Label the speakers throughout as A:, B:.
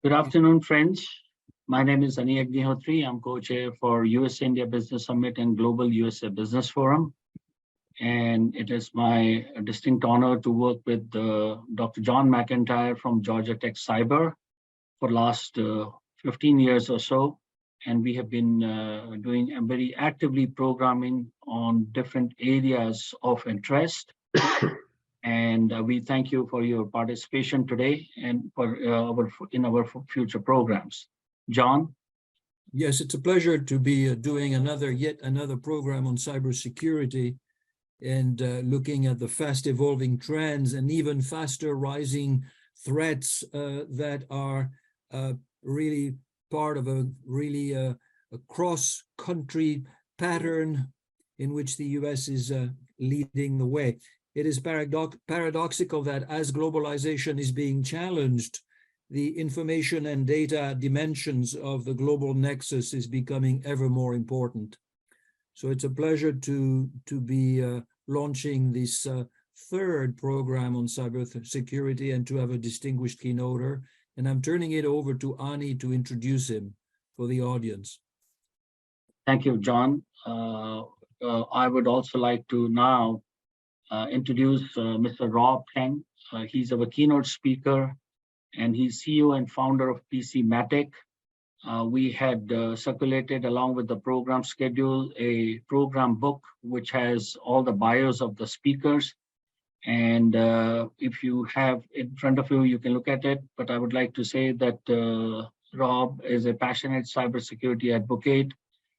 A: Good afternoon, friends. My name is Agnihotri. I'm co-chair for US India Business Summit and Global USA Business Forum. And it is my distinct honor to work with Dr. John McIntyre from Georgia Tech Cyber for last 15 years or so. And we have been doing very actively programming on different areas of interest. And we thank you for your participation today and for our future programs. John?
B: Yes, it's a pleasure to be doing yet another program on cybersecurity and looking at the fast evolving trends and even faster rising threats that are really part of a cross-country pattern in which the US is leading the way. It is paradoxical that as globalization is being challenged, the information and data dimensions of the global nexus is becoming ever more important. So it's a pleasure to be launching this third program on cybersecurity and to have a distinguished keynoter. And I'm turning it over to Ani to introduce him for the audience.
A: Thank you, John. I would also like to now introduce Mr. Rob Cheng. He's our keynote speaker, and he's CEO and founder of PC Matic. We had circulated along with the program schedule a program book which has all the bios of the speakers. And if you have in front of you, you can look at it. But I would like to say that Rob is a passionate cybersecurity advocate.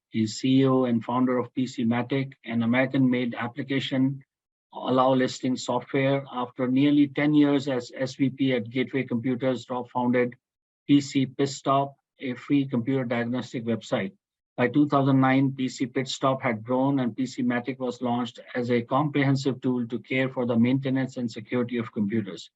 A: He's CEO and founder of PC Matic, an American-made application allow listing software. After nearly 10 years as SVP at Gateway Computers, Rob founded PC Pitstop, a free computer diagnostic website. By 2009, PC Pitstop had grown and PC Matic was launched as a comprehensive tool to care for the maintenance and security of computers.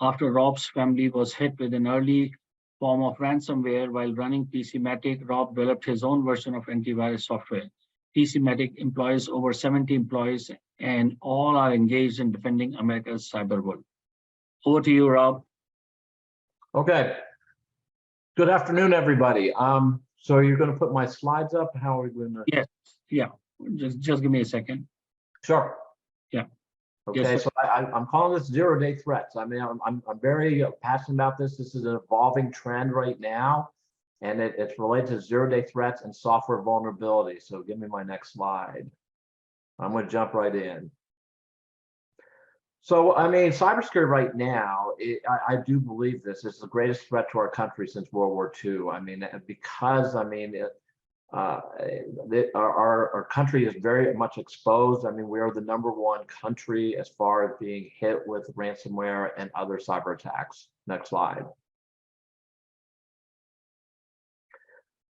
A: After Rob's family was hit with an early form of ransomware while running PC Matic, Rob developed his own version of antivirus software. PC Matic employs over 70 employees and all are engaged in defending America's cyber world. Over to you, Rob.
C: Okay. Good afternoon, everybody. So you're going to put my slides up? How are we going to?
A: Yes. Yeah. Just give me a second.
C: Sure.
A: Yeah.
C: Okay.
A: Yes,
C: so I'm calling this zero-day threats. I mean, I'm very passionate about this. This is an evolving trend right now, and it's related to zero-day threats and software vulnerability. So give me my next slide. I'm going to jump right in. So, I mean, cybersecurity right now, I do believe this is the greatest threat to our country since World War II. I mean, because, I mean, our country is very much exposed. I mean, we are the #1 country as far as being hit with ransomware and other cyber attacks. Next slide.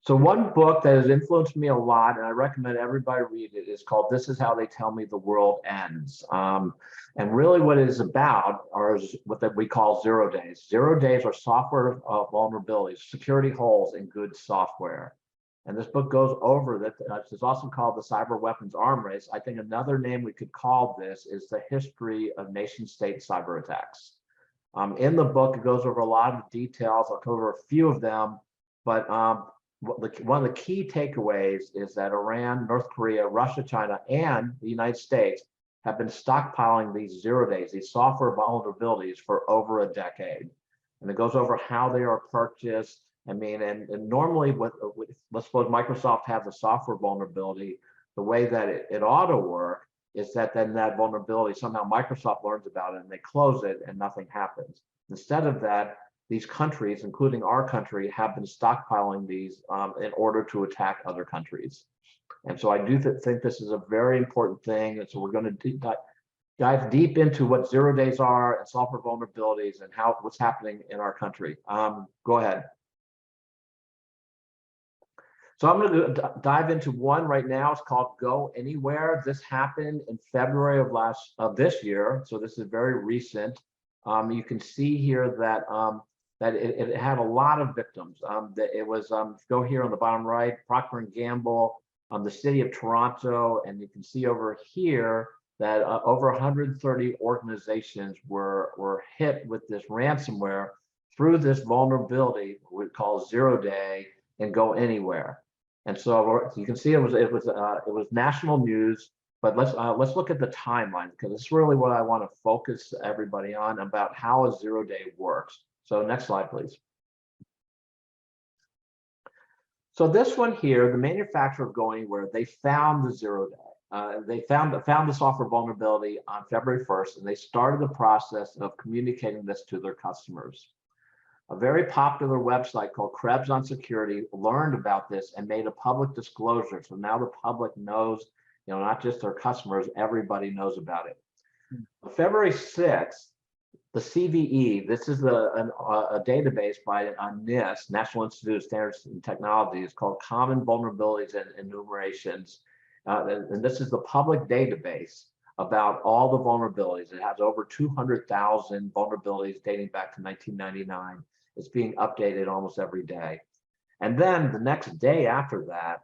C: So one book that has influenced me a lot, and I recommend everybody read it, is called This Is How They Tell Me the World Ends. And really what it is about are what we call 0 days. 0 days are software vulnerabilities, security holes in good software. And this book goes over that. It's also called the Cyber Weapons Arm Race. I think another name we could call this is the history of nation-state cyber attacks. In the book, it goes over a lot of details. I'll cover a few of them, but one of the key takeaways is that Iran, North Korea, Russia, China, and the United States have been stockpiling these 0 days, these software vulnerabilities for over a decade. And it goes over how they are purchased. I mean, and normally let's suppose Microsoft has a software vulnerability, the way that it ought to work is that then that vulnerability, somehow Microsoft learns about it and they close it and nothing happens. Instead of that, these countries, including our country, have been stockpiling these in order to attack other countries. And so I do think this is a very important thing. And so we're going to dive deep into what 0 days are and software vulnerabilities and what's happening in our country. Go ahead. So I'm going to dive into one right now. It's called Go Anywhere. This happened in February of this year. So this is very recent. You can see here that it had a lot of victims. It was, go here on the bottom right, Procter & Gamble, the city of Toronto, and you can see over here that over 130 organizations were hit with this ransomware through this vulnerability we call 0-day and go anywhere. And so you can see it was national news. But let's look at the timeline, because it's really what I want to focus everybody on about how a 0-day works. So next slide, please. So this one here, the manufacturer of Go Anywhere, they found the 0-day. They found the software vulnerability on February 1st, and they started the process of communicating this to their customers. A very popular website called Krebs on Security learned about this and made a public disclosure. So now the public knows, you know, not just their customers, everybody knows about it. February 6th, the CVE, this is a database by NIST, National Institute of Standards and Technology, is called Common Vulnerabilities and Enumerations. And this is the public database about all the vulnerabilities. It has over 200,000 vulnerabilities dating back to 1999. It's being updated almost every day. And then the next day after that,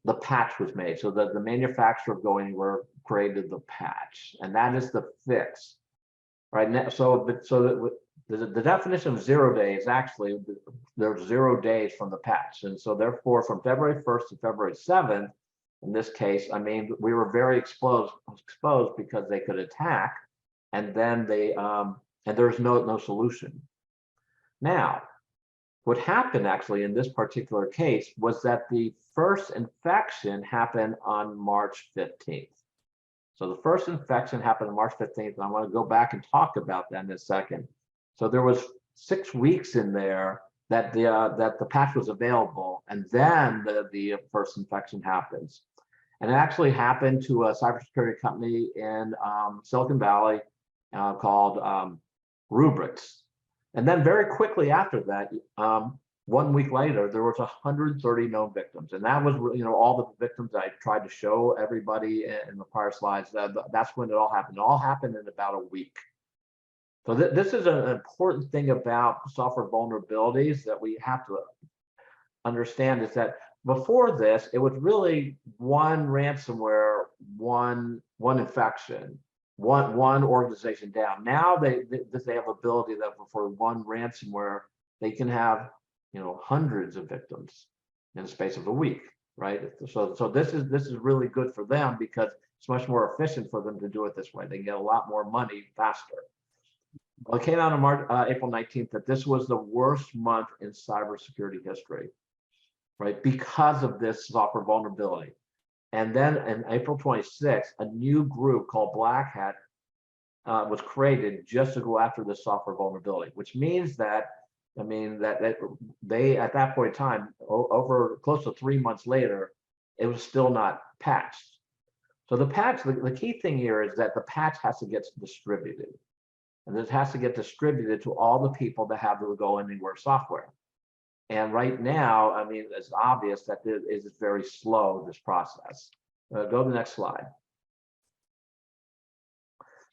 C: the patch was made. So the manufacturer of Go Anywhere created the patch, and that is the fix. Right now, so the definition of 0-day is actually there's 0 days from the patch. And so therefore, from February 1st to February 7th, in this case, I mean, we were very exposed because they could attack, and then and there's no solution. Now, what happened actually in this particular case was that the first infection happened on March 15th. So the first infection happened on March 15th, and I want to go back and talk about that in a second. So there was 6 weeks in there that the patch was available, and then the first infection happens. And it actually happened to a cybersecurity company in Silicon Valley called Rubrics. And then very quickly after that, 1 week later, there was 130 known victims, and that was, you know, all the victims I tried to show everybody in the prior slides. That's when it all happened. It all happened in about a week. So this is an important thing about software vulnerabilities that we have to understand, is that before this, it was really one ransomware, one infection, one organization down. Now they have ability that for one ransomware, they can have, you know, hundreds of victims in the space of a week, right? So this is really good for them, because it's much more efficient for them to do it this way. They get a lot more money faster. Well, it came out on April 19th that this was the worst month in cybersecurity history, right? Because of this software vulnerability. And then in April 26th, a new group called Black Hat was created just to go after this software vulnerability, which means that, I mean, that they, at that point in time, over close to 3 months later, it was still not patched. So the patch, the key thing here is that the patch has to get distributed. And it has to get distributed to all the people that have the Go Anywhere software. And right now, I mean, it's obvious that it is very slow, this process. Go to the next slide.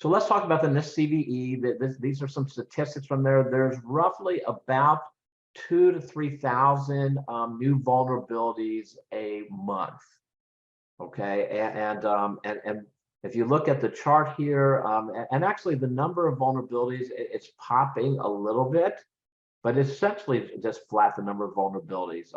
C: So let's talk about the NIST CVE. These are some statistics from there. There's roughly about 2,000 to 3,000 new vulnerabilities a month. Okay, and if you look at the chart here, and actually the number of vulnerabilities, it's popping a little bit, but it's essentially just flat, the number of vulnerabilities.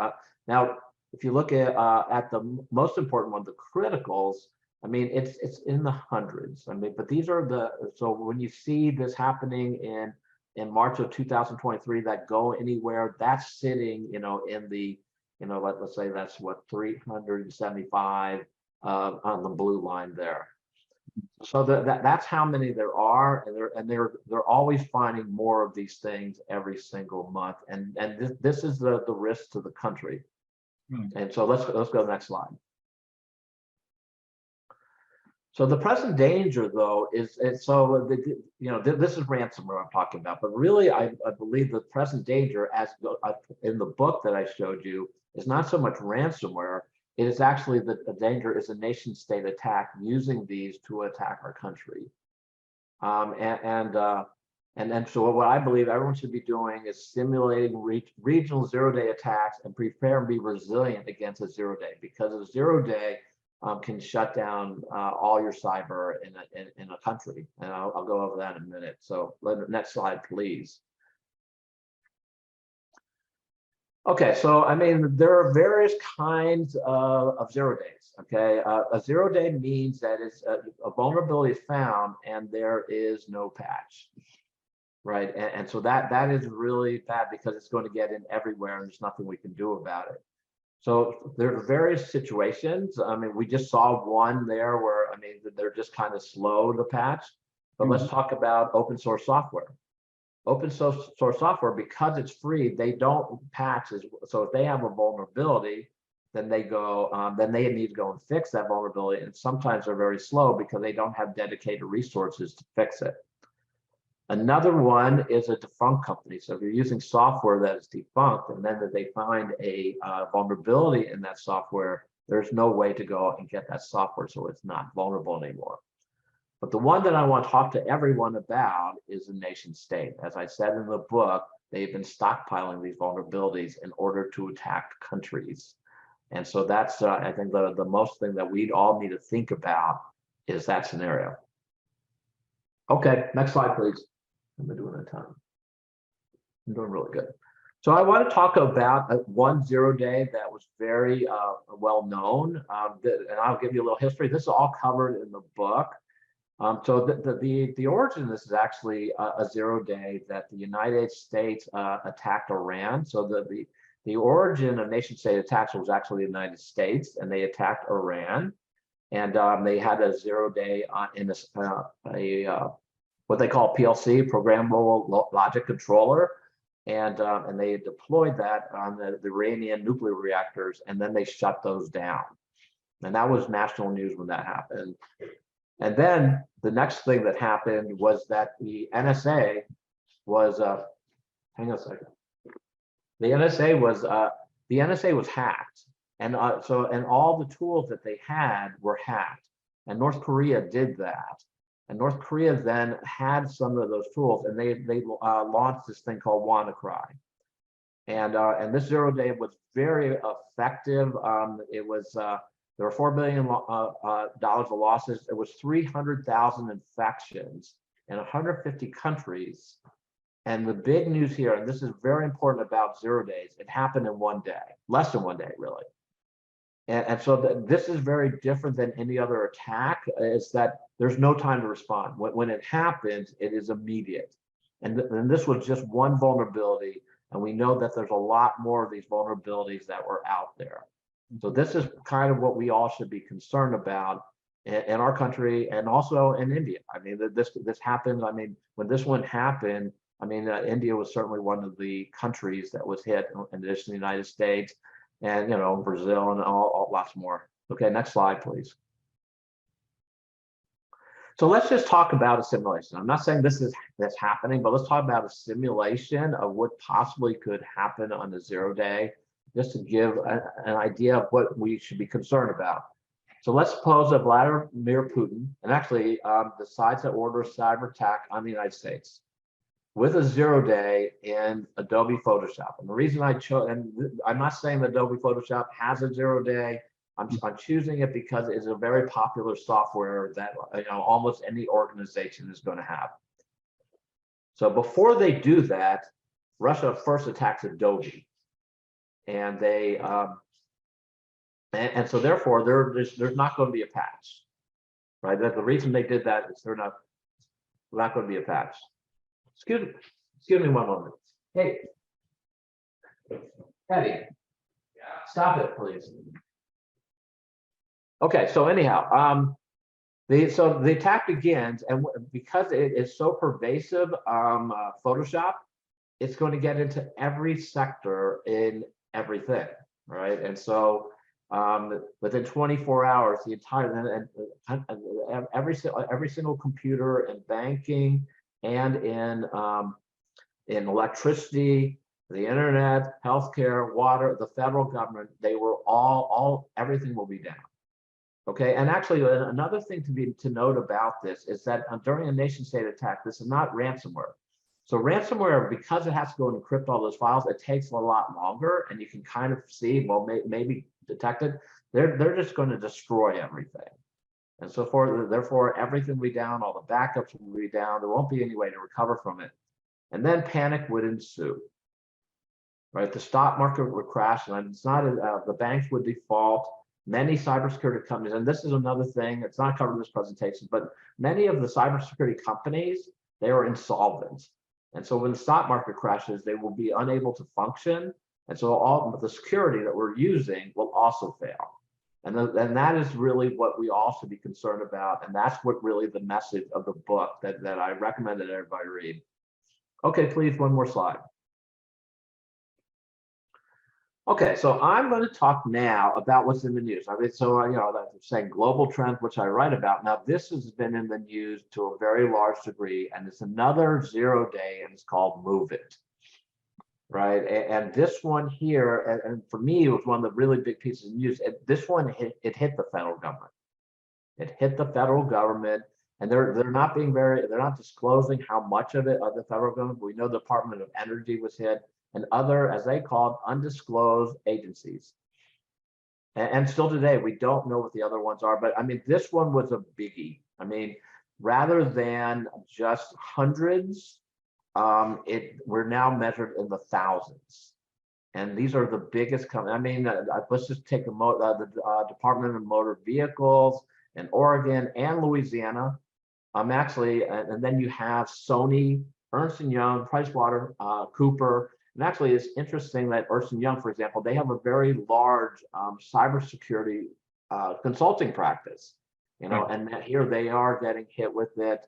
C: Now, if you look at the most important one, the criticals, I mean, it's in the hundreds. I mean, but these are so when you see this happening in March of 2023, that Go Anywhere, that's sitting, you know, in the, you know, let's say that's what, 375 on the blue line there. So that's how many there are, and they're always finding more of these things every single month, and this is the risk to the country. And so let's go to the next slide. So the present danger, though, is so you know, this is ransomware I'm talking about, but really I believe the present danger, as in the book that I showed you, is not so much ransomware. It is actually the danger is a nation state attack using these to attack our country. And so what I believe everyone should be doing is simulating regional 0-day attacks and prepare and be resilient against a 0-day, because a 0-day can shut down all your cyber in a country. And I'll go over that in a minute. So next slide, please. Okay, so I mean, there are various kinds of 0 days. Okay, a 0 day means that it's a vulnerability is found and there is no patch, right? And so that is really bad because it's going to get in everywhere and there's nothing we can do about it. So there are various situations. I mean, we just saw one there where, I mean, they're just kind of slow to patch. But let's talk about open source software. Open source software, because it's free, they don't patch. So if they have a vulnerability, then they go, then they need to go and fix that vulnerability. And sometimes they're very slow because they don't have dedicated resources to fix it. Another one is a defunct company. So if you're using software that is defunct and then that they find a vulnerability in that software, there's no way to go and get that software so it's not vulnerable anymore. But the one that I want to talk to everyone about is the nation state. As I said in the book, they've been stockpiling these vulnerabilities in order to attack countries. And so that's, I think, the most thing that we all need to think about is that scenario. Okay, next slide, please. I'm doing a ton. I'm doing really good. So I want to talk about one 0 day that was very well known, and I'll give you a little history. This is all covered in the book. So the origin of this is actually a 0 day that the United States attacked Iran. So the origin of nation state attacks was actually the United States, and they attacked Iran, and they had a 0 day in what they call PLC, programmable logic controller, and they deployed that on the Iranian nuclear reactors, and then they shut those down, and that was national news when that happened. And then the next thing that happened was that the NSA was, hang on a second. The NSA was hacked, and and all the tools that they had were hacked, and North Korea did that, and North Korea then had some of those tools, and they launched this thing called WannaCry, and this 0 day was very effective. It was. There were $4 billion of losses. It was 300,000 infections in 150 countries. And the big news here, and this is very important about 0 days, it happened in 1 day, less than 1 day, really. And so this is very different than any other attack, is that there's no time to respond. When it happens, it is immediate. And this was just one vulnerability. And we know that there's a lot more of these vulnerabilities that were out there. So this is kind of what we all should be concerned about in our country and also in India. I mean, this happens. I mean, when this one happened, I mean, India was certainly one of the countries that was hit, in addition to the United States, and Brazil and lots more. Okay, next slide, please. So let's just talk about a simulation. I'm not saying that's happening, but let's talk about a simulation of what possibly could happen on the 0 day. Just to give an idea of what we should be concerned about. So let's suppose that Vladimir Putin, and actually decides to order a cyber attack on the United States with a 0 day in Adobe Photoshop. And the reason I chose, and I'm not saying that Adobe Photoshop has a 0 day, I'm choosing it because it's a very popular software that almost any organization is going to have. So before they do that, Russia first attacks Adobe. And they and so therefore there's not going to be a patch, right? The reason they did that is they're not going to be a patch. Excuse me one moment. Hey, Eddie, stop it, please. Okay, so anyhow, so the attack begins, and because it is so pervasive, Photoshop, it's going to get into every sector in everything, right? And so within 24 hours, the entire every single computer in banking and in electricity, the internet, healthcare, water, the federal government, they were everything will be down. Okay, and actually another thing to note about this is that during a nation state attack, this is not ransomware. So ransomware, because it has to go and encrypt all those files, it takes a lot longer, and you can kind of see, well, maybe detected. They're just going to destroy everything, and so therefore everything will be down, all the backups will be down. There won't be any way to recover from it, and then panic would ensue. right? The stock market would crash, and it's not the banks would default. Many cybersecurity companies, and this is another thing, it's not covered in this presentation, but many of the cybersecurity companies, they are insolvent. And so when the stock market crashes, they will be unable to function. And so all of the security that we're using will also fail. And that is really what we all should be concerned about. And that's what really the message of the book that I recommend that everybody read. Okay, please, one more slide. Okay, so I'm going to talk now about what's in the news. I mean, so I'm saying global trends, which I write about. Now, this has been in the news to a very large degree, and it's another 0 day, and it's called Move It, right? And this one here, and for me, it was one of the really big pieces of news. This one hit the federal government. It hit the federal government, and they're not disclosing how much of it of the federal government. But we know the Department of Energy was hit, and other, as they called, undisclosed agencies. And still today, we don't know what the other ones are, but I mean, this one was a biggie. I mean, rather than just hundreds, we're now measured in the thousands. And these are the biggest companies. I mean, let's just take the Department of Motor Vehicles in Oregon and Louisiana. Actually, and then you have Sony, Ernst & Young, Pricewaterhouse Cooper. And actually, it's interesting that Ernst & Young, for example, they have a very large cybersecurity consulting practice, and here they are getting hit with it.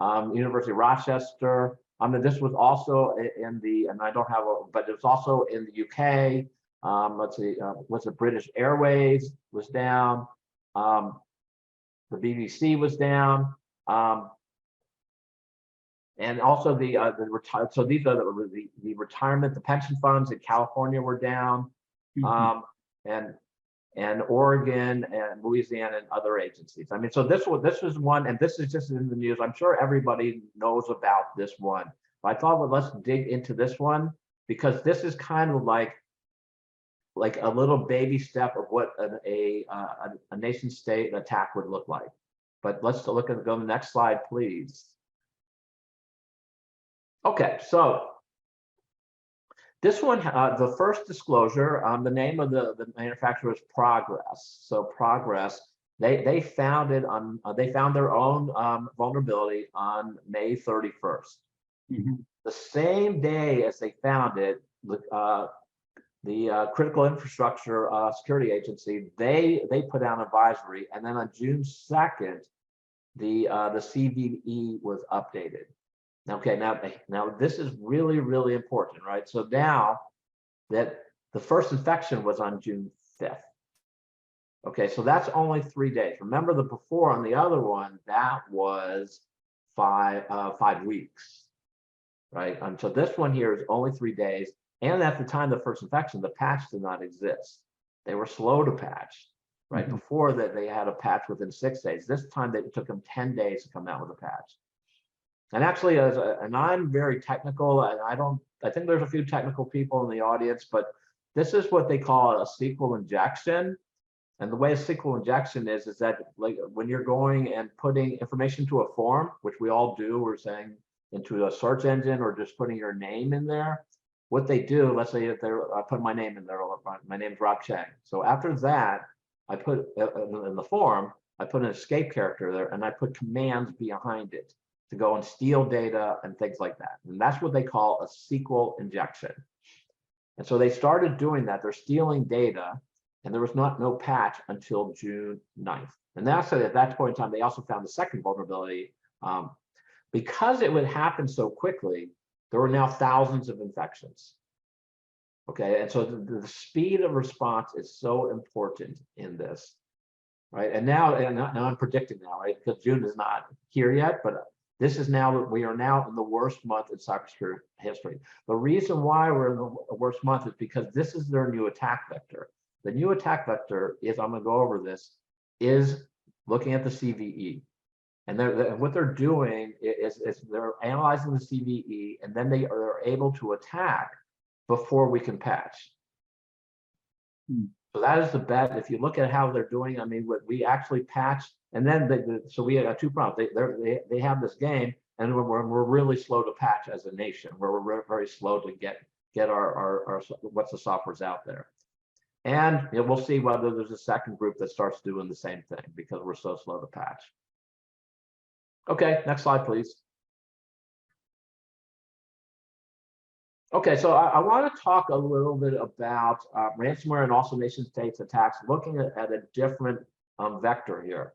C: University of Rochester. This was also in and I don't have but it's also in the UK. Let's see, was it British Airways was down. The BBC was down. And also the retired. So these are the retirement, the pension funds in California were down, and Oregon and Louisiana and other agencies. I mean, so this was one, and this is just in the news. I'm sure everybody knows about this one. But I thought, well, let's dig into this one because this is kind of like a little baby step of what a nation state attack would look like. But let's go to the next slide, please. Okay, so this one, the first disclosure, the name of the manufacturer is Progress. So Progress, they found their own vulnerability on May 31st.
A: Mm-hmm.
C: The same day as they found it, the Critical Infrastructure Security Agency, they put out an advisory, and then on June 2nd, the CVE was updated. Okay, now this is really, really important, right? So now that the first infection was on June 5th. Okay, so that's only 3 days. Remember the before on the other one, that was 5 weeks, right? So this one here is only 3 days. And at the time of the first infection, the patch did not exist. They were slow to patch, right? Mm-hmm. Before that, they had a patch within 6 days. This time, it took them 10 days to come out with a patch. And actually, and I'm very technical, and I think there's a few technical people in the audience, but this is what they call a SQL injection. And the way a SQL injection is that like when you're going and putting information to a form, which we all do, we're saying into a search engine or just putting your name in there. What they do, let's say if I put my name in there, my name is Rob Cheng. So after that, I put in the form, I put an escape character there, and I put commands behind it to go and steal data and things like that. And that's what they call a SQL injection. And so they started doing that. They're stealing data, and there was no patch until June 9th. And that's at that point in time, they also found the second vulnerability. Because it would happen so quickly, there were now thousands of infections. Okay, and so the speed of response is so important in this, right? And now I'm predicting now, right? Because June is not here yet, but we are now in the worst month in cybersecurity history. The reason why we're in the worst month is because this is their new attack vector. The new attack vector is, I'm going to go over this, is looking at the CVE. And what they're doing is they're analyzing the CVE, and then they are able to attack before we can patch. So that is the bet. If you look at how they're doing, I mean, what we actually patch, and then so we have 2 problems. They have this game, and we're really slow to patch as a nation. We're very slow to get get our what's the software's out there. And we'll see whether there's a second group that starts doing the same thing because we're so slow to patch. Okay, next slide, please. Okay, so I want to talk a little bit about ransomware and also nation states attacks, looking at a different vector here.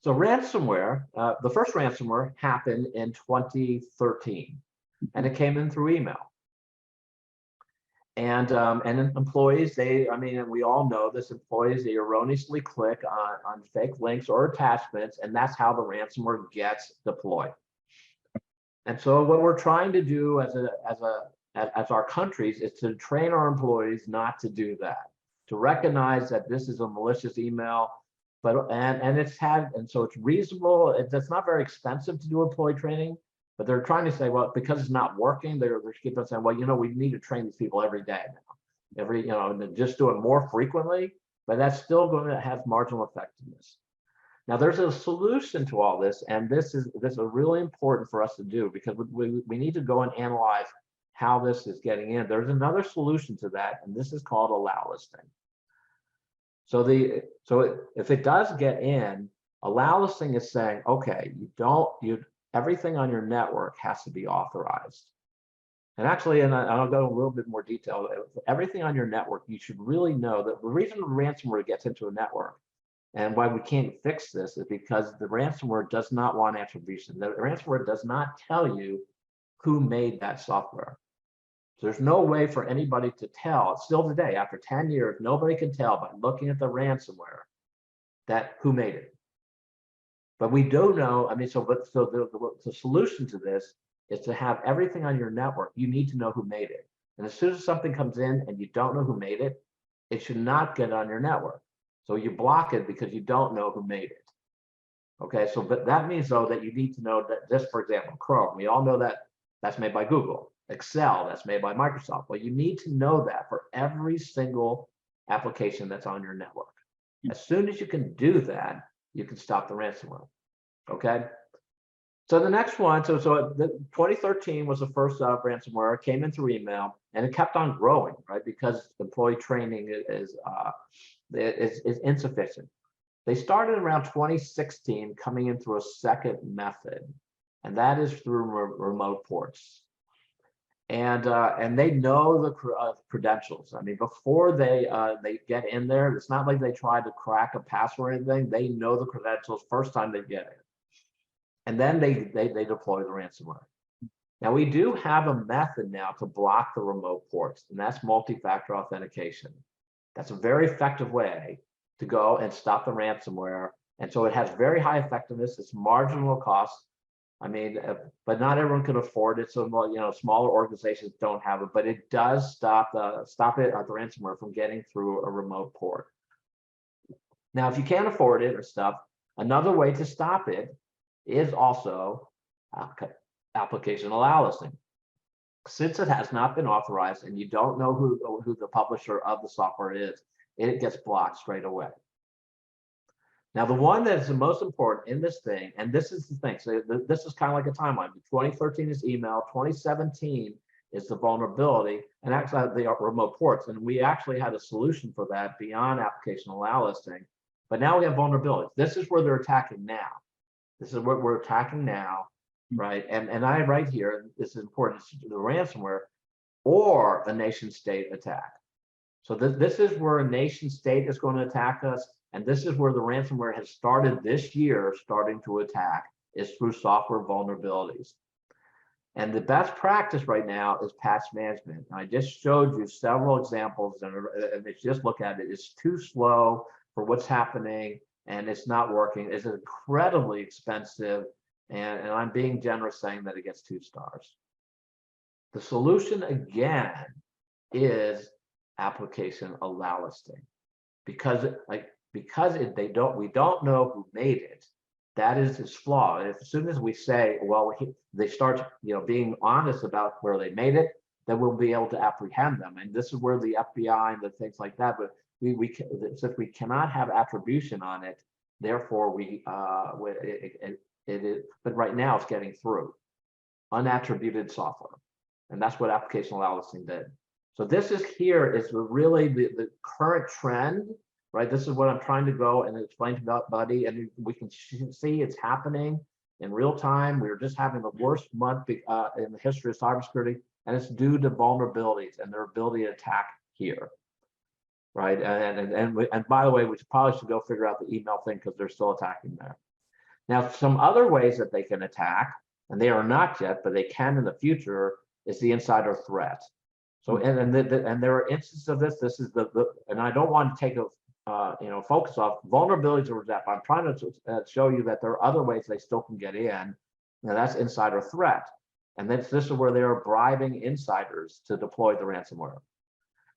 C: So ransomware, the first ransomware happened in 2013, and it came in through email. And employees, and we all know this, employees, they erroneously click on fake links or attachments, and that's how the ransomware gets deployed. And so what we're trying to do as our countries is to train our employees not to do that, to recognize that this is a malicious email, and so it's reasonable. It's not very expensive to do employee training, but they're trying to say, well, because it's not working, they're keep on saying, well, we need to train these people every day now, and just do it more frequently, but that's still going to have marginal effectiveness. Now, there's a solution to all this, and this is really important for us to do because we need to go and analyze how this is getting in. There's another solution to that, and this is called allow listing. So if it does get in, allow listing is saying, okay, everything on your network has to be authorized. And actually, and I'll go a little bit more detail, everything on your network, you should really know that the reason ransomware gets into a network and why we can't fix this is because the ransomware does not want attribution. The ransomware does not tell you who made that software. So there's no way for anybody to tell. Still today, after 10 years, nobody can tell by looking at the ransomware that who made it. But we do know, the solution to this is to have everything on your network. You need to know who made it. And as soon as something comes in and you don't know who made it, it should not get on your network. So you block it because you don't know who made it. Okay, so but that means though that you need to know that this, for example, Chrome, we all know that that's made by Google. Excel, that's made by Microsoft. Well, you need to know that for every single application that's on your network. As soon as you can do that, you can stop the ransomware. Okay. So the next one, so 2013 was the first ransomware. It came in through email, and it kept on growing, right? Because employee training is insufficient. They started around 2016, coming in through a second method, and that is through remote ports. And they know the credentials. I mean, before they get in there, it's not like they try to crack a password or anything. They know the credentials first time they get it, and then they deploy the ransomware. Now we do have a method now to block the remote ports, and that's multi-factor authentication. That's a very effective way to go and stop the ransomware, and so it has very high effectiveness. It's marginal cost. I mean, but not everyone can afford it. So, smaller organizations don't have it, but it does stop the ransomware from getting through a remote port. Now, if you can't afford it or stuff, another way to stop it is also application allow listing. Since it has not been authorized and you don't know who the publisher of the software is, it gets blocked straight away. Now, the one that's the most important in this thing, and this is the thing, so this is kind of like a timeline. 2013 is email, 2017 is the vulnerability, and actually the remote ports. And we actually had a solution for that beyond application allow listing. But now we have vulnerabilities. This is where they're attacking now. This is what we're attacking now, right? And I write here, this is important, the ransomware or a nation state attack. So this is where a nation state is going to attack us. And this is where the ransomware has started this year, starting to attack, is through software vulnerabilities. And the best practice right now is patch management. And I just showed you several examples, and if you just look at it, it's too slow for what's happening, and it's not working. It's incredibly expensive, and I'm being generous saying that it gets 2 stars. The solution, again, is application allow listing, because we don't know who made it. That is its flaw. And as soon as we say, well, they start being honest about where they made it, then we'll be able to apprehend them. And this is where the FBI and the things like that, but since we cannot have attribution on it, therefore but right now it's getting through unattributed software. And that's what application allow listing did. So this is here is really the current trend, right? This is what I'm trying to go and explain to Buddy, and we can see it's happening in real time. We were just having the worst month in the history of cybersecurity, and it's due to vulnerabilities and their ability to attack here, right? And by the way, we probably should go figure out the email thing because they're still attacking there. Now, some other ways that they can attack, and they are not yet, but they can in the future, is the insider threat. So, and there are instances of this. This is and I don't want to take a focus off vulnerabilities or that. I'm trying to show you that there are other ways they still can get in, and that's insider threat. And this is where they are bribing insiders to deploy the ransomware.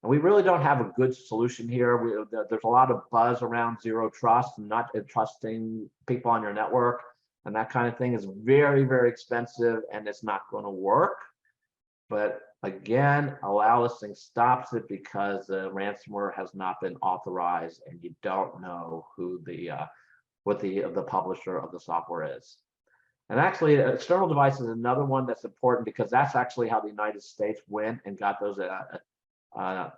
C: And we really don't have a good solution here. There's a lot of buzz around zero trust and not trusting people on your network, and that kind of thing is very, very expensive, and it's not going to work. But again, allow listing stops it because the ransomware has not been authorized, and you don't know who what the publisher of the software is. And actually, external device is another one that's important because that's actually how the United States went and got those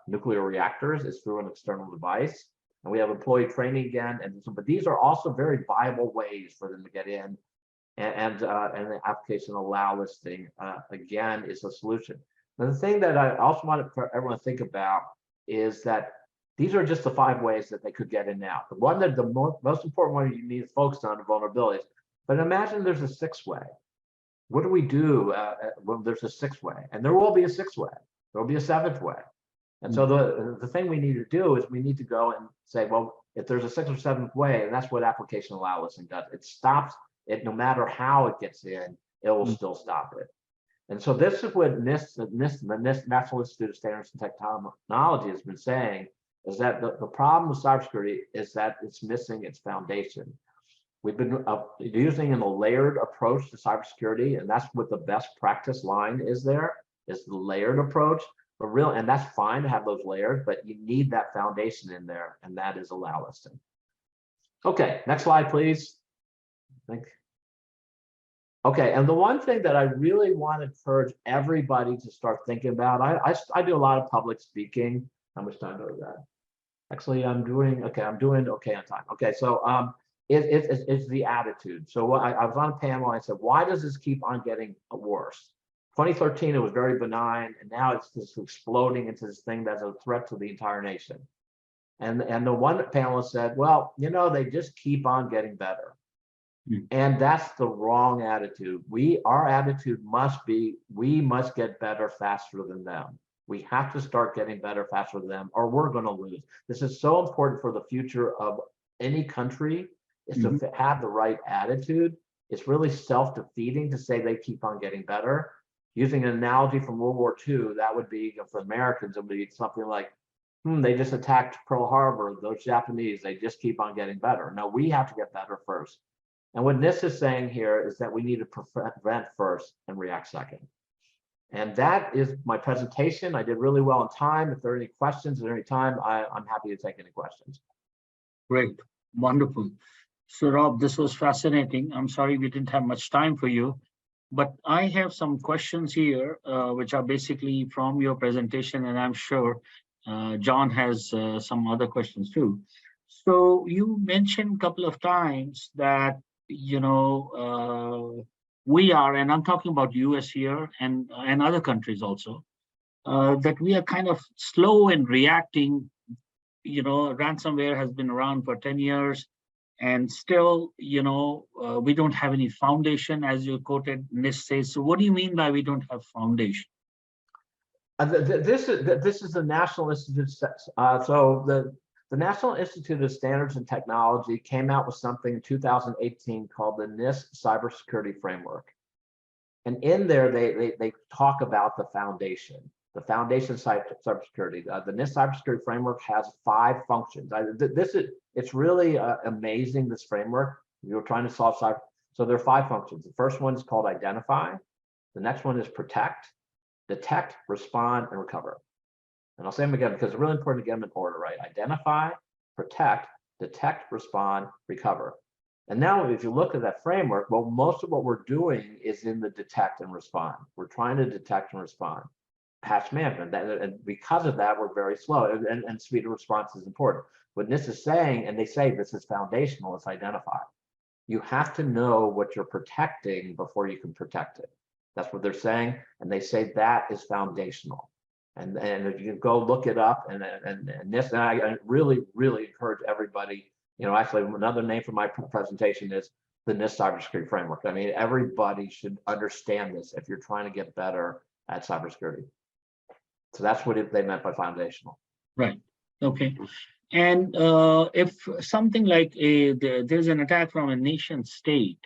C: nuclear reactors, is through an external device. And we have employee training again, but these are also very viable ways for them to get in. And the application allow listing again is a solution. Now, the thing that I also want everyone to think about is that these are just the 5 ways that they could get in now. The one that the most important one you need to focus on are vulnerabilities. But imagine there's a 6th way. What do we do when there's a 6th way? And there will be a 6th way. There will be a 7th way. And so the thing we need to do is we need to go and say, well, if there's a 6th or 7th way, and that's what application allow listing does. It stops it no matter how it gets in, it will still stop it. And so this is what NIST, the National Institute of Standards and Technology has been saying, is that the problem with cybersecurity is that it's missing its foundation. We've been using a layered approach to cybersecurity, and that's what the best practice line is there, is the layered approach. And that's fine to have those layers, but you need that foundation in there, and that is allow listing. Okay, next slide, please. Okay, and the one thing that I really want to encourage everybody to start thinking about, I do a lot of public speaking. How much time do I got? Actually, I'm doing okay on time. Okay, so it's the attitude. So I was on a panel, and I said, why does this keep on getting worse? 2013, it was very benign, and now it's just exploding into this thing that's a threat to the entire nation. And the one panelist said, well, they just keep on getting better. And that's the wrong attitude. Our attitude must be, we must get better faster than them. We have to start getting better faster than them, or we're going to lose. This is so important for the future of any country, is to have the right attitude. It's really self-defeating to say they keep on getting better. Using an analogy from World War II, that would be, for Americans, it would be something like, they just attacked Pearl Harbor, those Japanese, they just keep on getting better. No, we have to get better first. And what NIST is saying here is that we need to prevent first and react second. And that is my presentation. I did really well on time. If there are any questions at any time, I'm happy to take any questions.
A: Great, wonderful. So Rob, this was fascinating. I'm sorry we didn't have much time for you, but I have some questions here, which are basically from your presentation, and I'm sure John has some other questions too. So you mentioned a couple of times that we are, and I'm talking about US here and other countries also, that we are kind of slow in reacting. Ransomware has been around for 10 years, and still, we don't have any foundation, as you quoted, NIST says. So what do you mean by we don't have foundation?
C: This is the National Institute. The National Institute of Standards and Technology came out with something in 2018 called the NIST Cybersecurity Framework. And in there, they talk about the foundation of cybersecurity. The NIST Cybersecurity Framework has 5 functions. It's really amazing, this framework. We were trying to solve cyber. So there are 5 functions. The first one is called identify. The next one is protect, detect, respond, and recover. And I'll say them again because it's really important to get them in order, right? Identify, protect, detect, respond, recover. And now if you look at that framework, well, most of what we're doing is in the detect and respond. We're trying to detect and respond. Patch management, and because of that, we're very slow, and speed of response is important. What NIST is saying, and they say this is foundational, is identify. You have to know what you're protecting before you can protect it. That's what they're saying, and they say that is foundational. And if you go look it up, and NIST, and I really encourage everybody. Actually, another name for my presentation is the NIST cybersecurity framework. I mean, everybody should understand this if you're trying to get better at cybersecurity. So that's what they meant by foundational.
A: Right. Okay. And if something like there's an attack from a nation state,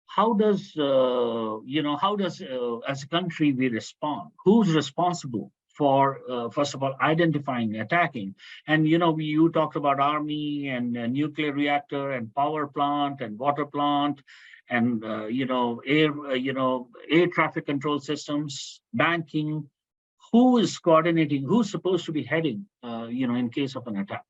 A: how does as a country we respond? Who's responsible for first of all identifying, attacking? And you talked about army and nuclear reactor and power plant and water plant and air traffic control systems, banking. Who is coordinating? Who's supposed to be heading? In case of an attack.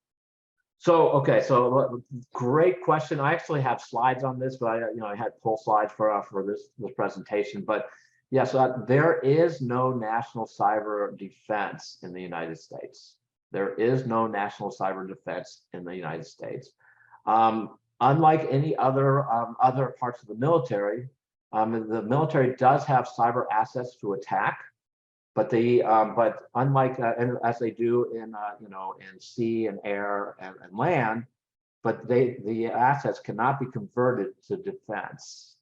C: So okay, so great question. I actually have slides on this, but I had full slides for this presentation. But yes, there is no national cyber defense in the United States. There is no national cyber defense in the United States. Unlike any other parts of the military does have cyber assets to attack. But unlike as they do in sea and air and land, but the assets cannot be converted to defense.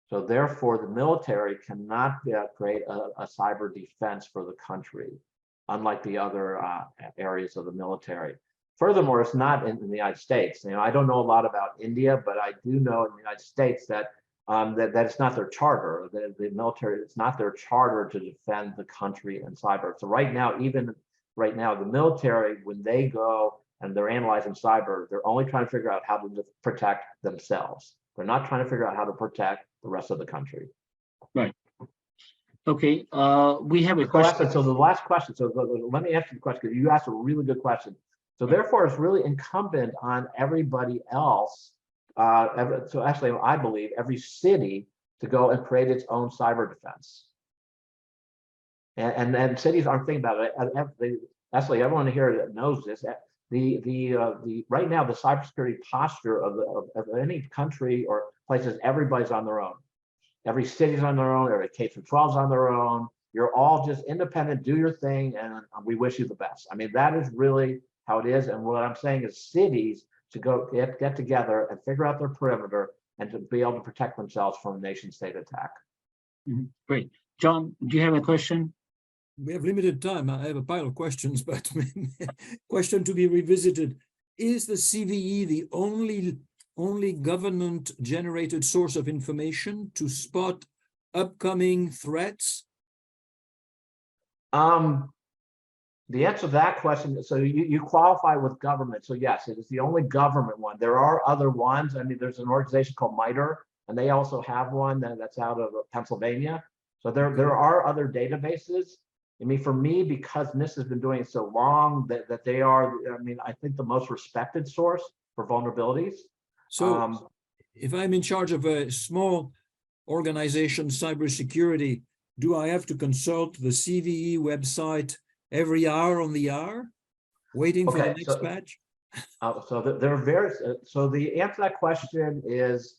C: So therefore, the military cannot create a cyber defense for the country, unlike the other areas of the military. Furthermore, it's not in the United States. I don't know a lot about India, but I do know in the United States that it's not their charter. The military, it's not their charter to defend the country and cyber. So even right now, the military, when they go and they're analyzing cyber, they're only trying to figure out how to protect themselves. They're not trying to figure out how to protect the rest of the country.
A: Right. Okay. We have a
C: question. So the last question. So let me ask you the question, because you asked a really good question. So therefore, it's really incumbent on everybody else. So actually, I believe every city to go and create its own cyber defense. And cities aren't thinking about it. Actually, everyone here knows this. Right now, the cybersecurity posture of any country or places, everybody's on their own. Every city's on their own. Every K through 12's on their own. You're all just independent, do your thing, and we wish you the best. I mean, that is really how it is. And what I'm saying is cities to go get together and figure out their perimeter and to be able to protect themselves from a nation state attack.
A: Mm-hmm. Great. John, do you have a question?
B: We have limited time. I have a pile of questions, but question to be revisited. Is the CVE the only government generated source of information to spot upcoming threats?
C: The answer to that question, so you qualify with government. So yes, it is the only government one. There are other ones. I mean, there's an organization called MITRE, and they also have one that's out of Pennsylvania. So there are other databases. I mean, for me, because NIST has been doing it so long, that they are, I think the most respected source for vulnerabilities.
B: So if I'm in charge of a small organization, cybersecurity, do I have to consult the CVE website every hour on the hour, waiting for the next patch?
C: So there are various. So the answer to that question is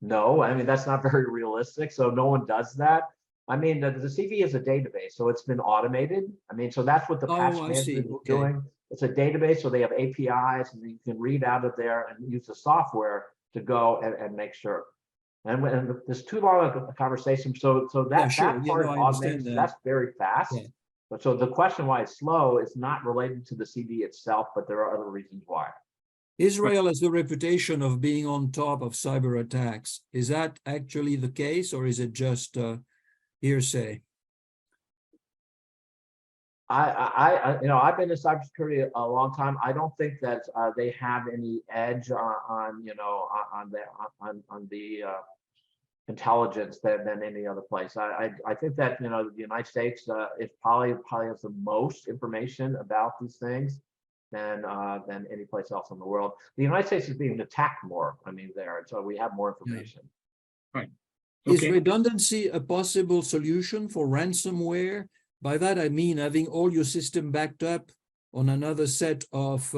C: no. I mean, that's not very realistic. So no one does that. I mean, the CVE is a database, so it's been automated. I mean, so that's what the patch management is doing. It's a database, so they have APIs, and you can read out of there and use the software to go and make sure. And there's too long a conversation, so that part of automation, that's very fast. Yeah. But so the question why it's slow is not related to the CVE itself, but there are other reasons why.
B: Israel has the reputation of being on top of cyber attacks. Is that actually the case, or is it just hearsay?
C: I've been in cybersecurity a long time. I don't think that they have any edge on the intelligence than any other place. I think that the United States it probably has the most information about these things. than any place else in the world. The United States is being attacked more. I mean, there, so we have more information.
A: Right.
B: Is
A: Okay.
B: redundancy a possible solution for ransomware? By that, I mean having all your system backed up on another set of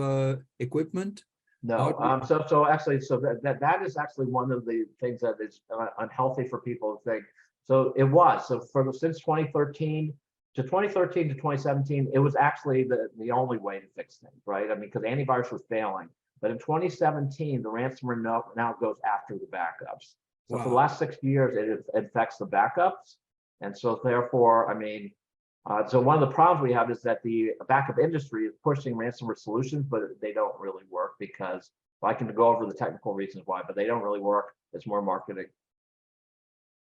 B: equipment?
C: No, so actually, so that is actually one of the things that is unhealthy for people to think. So it was, so since 2013 to 2017, it was actually the only way to fix things, right? I mean, because antivirus was failing. But in 2017, the ransomware now goes after the backups. So for the last 6 years, it affects the backups. And so therefore, I mean, so one of the problems we have is that the backup industry is pushing ransomware solutions, but they don't really work because, well, I can go over the technical reasons why, but they don't really work. It's more marketing.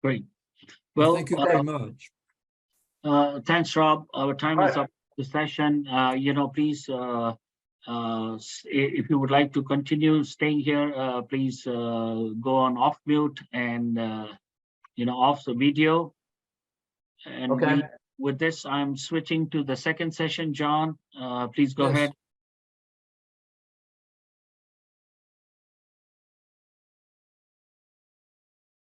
A: Great.
B: Well, thank you very much.
A: Thanks, Rob. Our time is up. The session. Please, if you would like to continue staying here, please go on off mute and off the video. And with this, I'm switching to the second session. John, please go ahead.